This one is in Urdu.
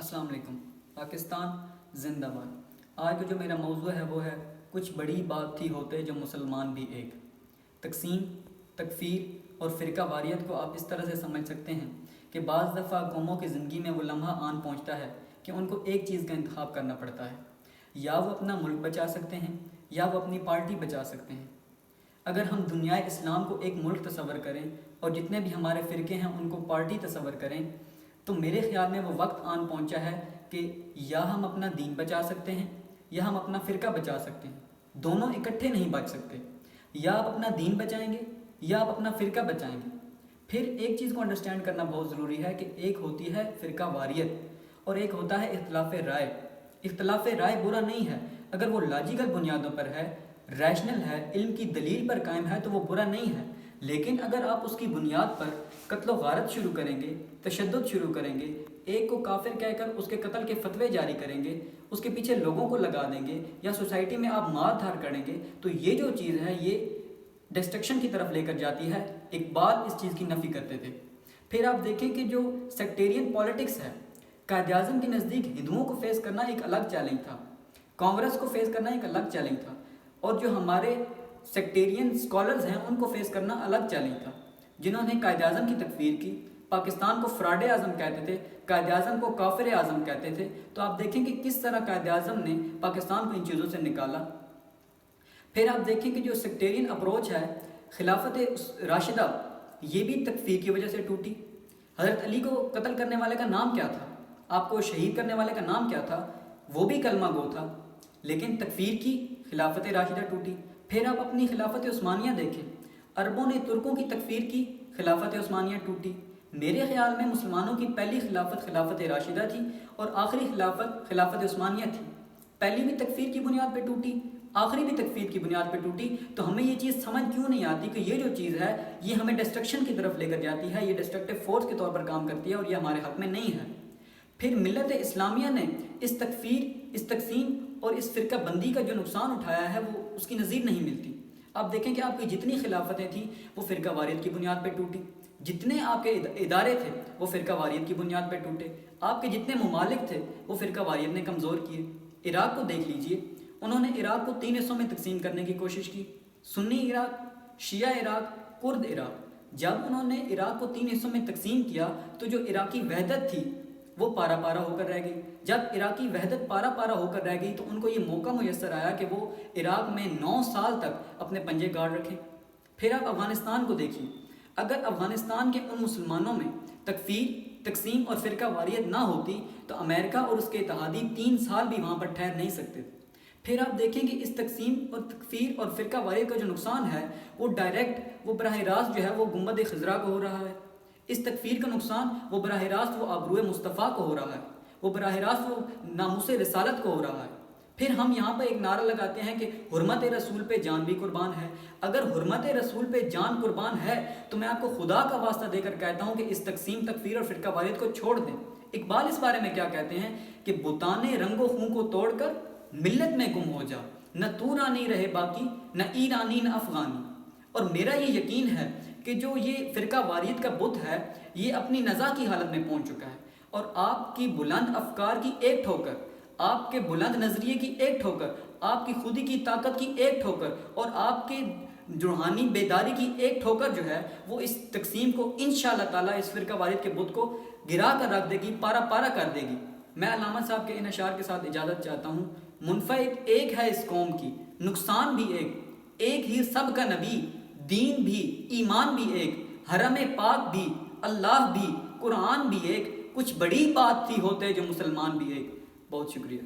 السلام علیکم۔ پاکستان زندہ باد۔ آج کا جو میرا موضوع ہے وہ ہے کچھ بڑی بات تھی ہوتے جو مسلمان بھی ایک۔ تقسیم، تکفیر اور فرقہ واریت کو آپ اس طرح سے سمجھ سکتے ہیں کہ بعض دفعہ قوموں کی زندگی میں وہ لمحہ آن پہنچتا ہے کہ ان کو ایک چیز کا انتخاب کرنا پڑتا ہے، یا وہ اپنا ملک بچا سکتے ہیں یا وہ اپنی پارٹی بچا سکتے ہیں۔ اگر ہم دنیا اسلام کو ایک ملک تصور کریں اور جتنے بھی ہمارے فرقے ہیں ان کو پارٹی تصور کریں تو میرے خیال میں وہ وقت آن پہنچا ہے کہ یا ہم اپنا دین بچا سکتے ہیں یا ہم اپنا فرقہ بچا سکتے ہیں۔ دونوں اکٹھے نہیں بچ سکتے، یا آپ اپنا دین بچائیں گے یا آپ اپنا فرقہ بچائیں گے۔ پھر ایک چیز کو انڈرسٹینڈ کرنا بہت ضروری ہے کہ ایک ہوتی ہے فرقہ واریت اور ایک ہوتا ہے اختلاف رائے۔ اختلاف رائے برا نہیں ہے اگر وہ لاجیکل بنیادوں پر ہے، ریشنل ہے، علم کی دلیل پر قائم ہے تو وہ برا نہیں ہے، لیکن اگر آپ اس کی بنیاد پر قتل و غارت شروع کریں گے، تشدد شروع کریں گے، ایک کو کافر کہہ کر اس کے قتل کے فتوے جاری کریں گے، اس کے پیچھے لوگوں کو لگا دیں گے یا سوسائٹی میں آپ مار دھار کریں گے تو یہ جو چیز ہے یہ ڈسٹرکشن کی طرف لے کر جاتی ہے۔ اقبال اس چیز کی نفی کرتے تھے۔ پھر آپ دیکھیں کہ جو سیکٹیرین پالیٹکس ہے، قائد اعظم کے نزدیک ہندوؤں کو فیس کرنا ایک الگ چیلنج تھا، کانگریس کو فیس کرنا ایک الگ چیلنج تھا، اور جو ہمارے سیکٹیرین اسکالرز ہیں ان کو فیس کرنا الگ چیلنج تھا۔ جنہوں نے قائد اعظم کی تکفیر کی، پاکستان کو فراڈ اعظم کہتے تھے، قائد اعظم کو کافر اعظم کہتے تھے، تو آپ دیکھیں کہ کس طرح قائد اعظم نے پاکستان کو ان چیزوں سے نکالا۔ پھر آپ دیکھیں کہ جو سیکٹیرین اپروچ ہے، خلافت راشدہ یہ بھی تکفیر کی وجہ سے ٹوٹی۔ حضرت علی کو قتل کرنے والے کا نام کیا تھا؟ آپ کو شہید کرنے والے کا نام کیا تھا؟ وہ بھی کلمہ گو تھا، لیکن تکفیر کی، خلافت راشدہ ٹوٹی۔ پھر آپ اپنی خلافت عثمانیہ دیکھیں، عربوں نے ترکوں کی تکفیر کی، خلافت عثمانیہ ٹوٹی۔ میرے خیال میں مسلمانوں کی پہلی خلافت خلافت راشدہ تھی اور آخری خلافت خلافت عثمانیہ تھی۔ پہلی بھی تکفیر کی بنیاد پہ ٹوٹی، آخری بھی تکفیر کی بنیاد پہ ٹوٹی، تو ہمیں یہ چیز سمجھ کیوں نہیں آتی کہ یہ جو چیز ہے یہ ہمیں ڈسٹرکشن کی طرف لے کر جاتی ہے، یہ ڈسٹرکٹیو فورس کے طور پر کام کرتی ہے اور یہ ہمارے حق میں نہیں ہے۔ پھر ملت اسلامیہ نے اس تکفیر، اس تقسیم اور اس فرقہ بندی کا جو نقصان اٹھایا ہے وہ اس کی نظیر نہیں ملتی۔ آپ دیکھیں کہ آپ کی جتنی خلافتیں تھیں وہ فرقہ واریت کی بنیاد پہ ٹوٹی، جتنے آپ کے ادارے تھے وہ فرقہ واریت کی بنیاد پہ ٹوٹے، آپ کے جتنے ممالک تھے وہ فرقہ واریت نے کمزور کیے۔ عراق کو دیکھ لیجئے، انہوں نے عراق کو 3 حصوں میں تقسیم کرنے کی کوشش کی، سنی عراق، شیعہ عراق، کرد عراق۔ جب انہوں نے عراق کو 3 حصوں میں تقسیم کیا تو جو عراقی وحدت تھی وہ پارا پارا ہو کر رہ گئی۔ جب عراقی وحدت پارا پارا ہو کر رہ گئی تو ان کو یہ موقع میسر آیا کہ وہ عراق میں 9 سال تک اپنے پنجے گاڑ رکھیں۔ پھر آپ افغانستان کو دیکھیے، اگر افغانستان کے ان مسلمانوں میں تکفیر، تقسیم اور فرقہ واریت نہ ہوتی تو امریکہ اور اس کے اتحادی 3 سال بھی وہاں پر ٹھہر نہیں سکتے۔ پھر آپ دیکھیں کہ اس تقسیم اور تکفیر اور فرقہ واریت کا جو نقصان ہے وہ ڈائریکٹ، وہ براہ راست جو ہے وہ گنبد خضرا کو ہو رہا ہے۔ اس تکفیر کا نقصان وہ براہ راست وہ آبروئے مصطفیٰ کو ہو رہا ہے، وہ براہ راست وہ ناموس رسالت کو ہو رہا ہے۔ پھر ہم یہاں پر ایک نعرہ لگاتے ہیں کہ حرمت رسول پہ جان بھی قربان ہے۔ اگر حرمت رسول پہ جان قربان ہے تو میں آپ کو خدا کا واسطہ دے کر کہتا ہوں کہ اس تقسیم، تکفیر اور فرقہ واریت کو چھوڑ دیں۔ اقبال اس بارے میں کیا کہتے ہیں کہ بتانے رنگ و خون کو توڑ کر ملت میں گم ہو جا، نہ تو رانی رہے باقی، نہ ایرانی نہ افغانی۔ اور میرا یہ یقین ہے کہ جو یہ فرقہ واریت کا بت ہے یہ اپنی نزا کی حالت میں پہنچ چکا ہے، اور آپ کی بلند افکار کی ایک ٹھوکر، آپ کے بلند نظریے کی ایک ٹھوکر، آپ کی خودی کی طاقت کی ایک ٹھوکر اور آپ کے روحانی بیداری کی ایک ٹھوکر جو ہے وہ اس تقسیم کو انشاءاللہ تعالیٰ، اس فرقہ واریت کے بت کو گرا کر رکھ دے گی، پارا پارا کر دے گی۔ میں علامہ صاحب کے ان اشعار کے ساتھ اجازت چاہتا ہوں۔ منفعت ایک ہے اس قوم کی، نقصان بھی ایک ہی سب کا نبی، دین بھی، ایمان بھی ایک، حرم پاک بھی، اللہ بھی، قرآن بھی ایک، کچھ بڑی بات تھی ہوتے جو مسلمان بھی ایک۔ بہت شکریہ۔